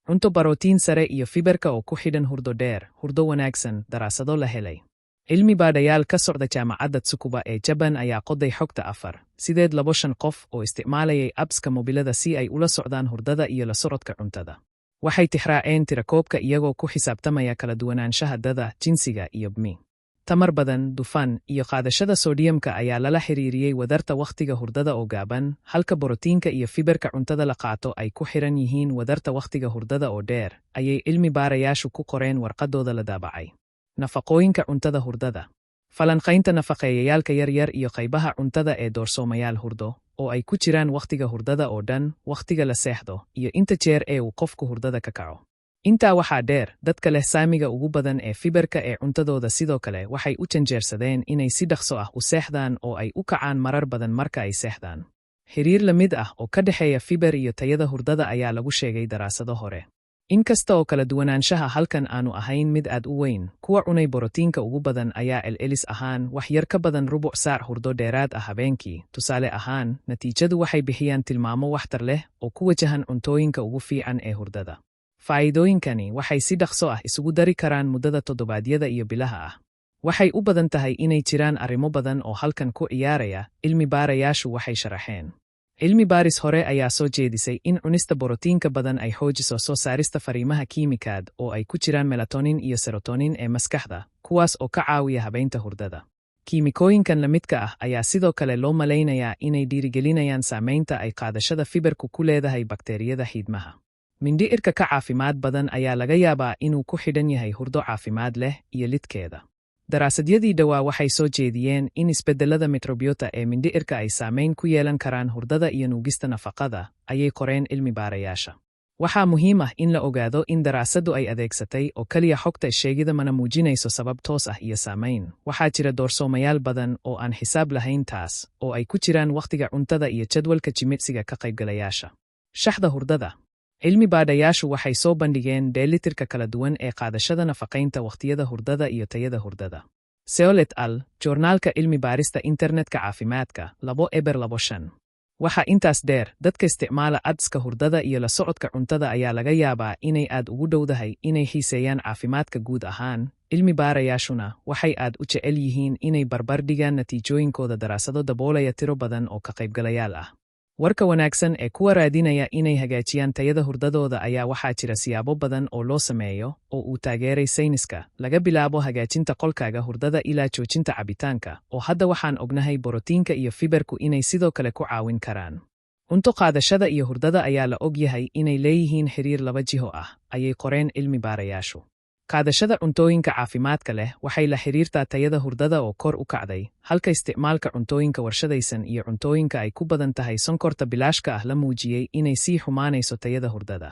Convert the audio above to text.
Cunto borotiin sare iyo fiberka oo ku xidhan hurdo dheer, hurdo wanaagsan, daraasado la helay. Cilmi baadhayaal ka socda jaamacadda Tsukuba ee Japan ayaa qoday xogta 4,825 qof oo isticmaalayay appska mobilada si ay ula socdaan hurdada iyo la socodka cuntada. Waxay tixraaceen tirakoobka iyagoo ku xisaabtamaya kala duwanaanshaha da'da, jinsiga iyo BMI. Tamar badan, dufan, iyo qaadashada soodhiyamka ayaa lala xiriiriyey wadarta wakhtiga hurdada oo gaaban, halka borotiinka iyo fiberka cuntada la qaato ay ku xiran yihiin wadarta wakhtiga hurdada oo dheer, ayay cilmi baarayaashu ku qoreen warqadooda la daabacay. Nafaqooyinka cuntada hurdada. Falanqaynta nafaqeeyayaalka yaryar iyo qaybaha cuntada ee doorsoomayaal hurdo, oo ay ku jiraan wakhtiga hurdada oo dhan, wakhtiga la seexdo, iyo inta jeer ee uu qofku hurdada ka kaco. Intaa waxaa dheer, dadka leh saamiga ugu badan ee fiberka ee cuntadooda sidoo kale waxay u janjeersadeen inay si dhaqso ah u seexdaan oo ay u kacaan marar badan marka ay seexdaan. Xiriir la mid ah oo ka dhexeeya fiber iyo tayada hurdada ayaa lagu sheegay daraasado hore. Inkasta oo kala duwanaanshaha halkan aanu ahayn mid aad u weyn, kuwa cunay borotiinka ugu badan ayaa celcelis ahaan wax yar ka badan rubuc saac hurdo dheeraad ah habeenkii. Tusaale ahaan, natiijadu waxay bixiyaan tilmaamo waxtar leh oo ku wajahan cuntooyinka ugu fiican ee hurdada. Faa'iidooyinkani waxay si dhaqso ah isugu dari karaan muddada toddobaadyada iyo bilaha ah. Waxay u badan tahay inay jiraan arrimo badan oo halkan ku ciyaaraya, cilmi baarayaashu waxay sharaxeen. Cilmi baaris hore ayaa soo jeedisay in cunista borotiinka badan ay xoojiso soo saarista fariimaha kiimikaad oo ay ku jiraan melatonin iyo serotonin ee maskaxda, kuwaas oo ka caawiya habaynta hurdada. Kiimikooyinkan la midka ah ayaa sidoo kale loo malaynayaa inay dhiirigelinayaan saamaynta ay qaadashada fiberku ku leedahay bakteeriyada xiidmaha. Mindhicirka ka caafimaad badan ayaa laga yaabaa inuu ku xidhan yahay hurdo caafimaad leh iyo lidkeeda. Daraasadyadii dhawaa waxay soo jeediyeen in isbeddellada microbiota ee mindhicirka ay saamayn ku yeelan karaan hurdada iyo nuugista nafaqada, ayay qoreen cilmi baarayaasha. Waxaa muhiim ah in la ogaado in daraasaddu ay adeegsatay oo kaliya xogta sheegida mana muujinayso sabab toos ah iyo saamayn. Waxaa jira doorsoomayaal badan oo aan xisaab lahayn taas, oo ay ku jiraan wakhtiga cuntada iyo jadwalka jimicsiga ka qaybgalayaasha. Shaxda hurdada. Cilmi baadhayaashu waxay soo bandhigeen dheelitirka kala duwan ee qaadashada nafaqaynta wakhtiyada hurdada iyo tayada hurdada. Seol et al., joornaalka cilmi baarista internetka caafimaadka, 2/25. Waxaa intaas dheer, dadka isticmaala adska hurdada iyo la socodka cuntada ayaa laga yaabaa inay aad ugu dhowdahay inay xiiseeyaan caafimaadka guud ahaan. Cilmi baarayaashuna waxay aad u jecel yihiin inay barbar dhigaan natiijooyinkooda daraasado daboolaya tiro badan oo ka qaybgalayaal ah. Warka wanaagsan ee kuwa raadinaya inay hagaajiyaan tayada hurdadooda ayaa waxaa jira siyaabo badan oo loo sameeyo oo uu taageeray sayniska, laga bilaabo hagaajinta qolkaaga hurdada ilaa joojinta cabitaanka, oo hadda waxaan ognahay borotiinka iyo fiberku inay sidoo kale ku caawin karaan. Cunto qaadashada iyo hurdada ayaa la og yahay inay leeyihiin xiriir laba jiho ah, ayay qoreen cilmi baarayaashu. Qaadashada cuntooyinka caafimaadka leh waxay la xiriirtaa tayada hurdada oo kor u kacday, halka isticmaalka cuntooyinka warshadaysan iyo cuntooyinka ay ku badan tahay sonkorta bilaashka ah la muujiyey inay sii xumaanayso tayada hurdada.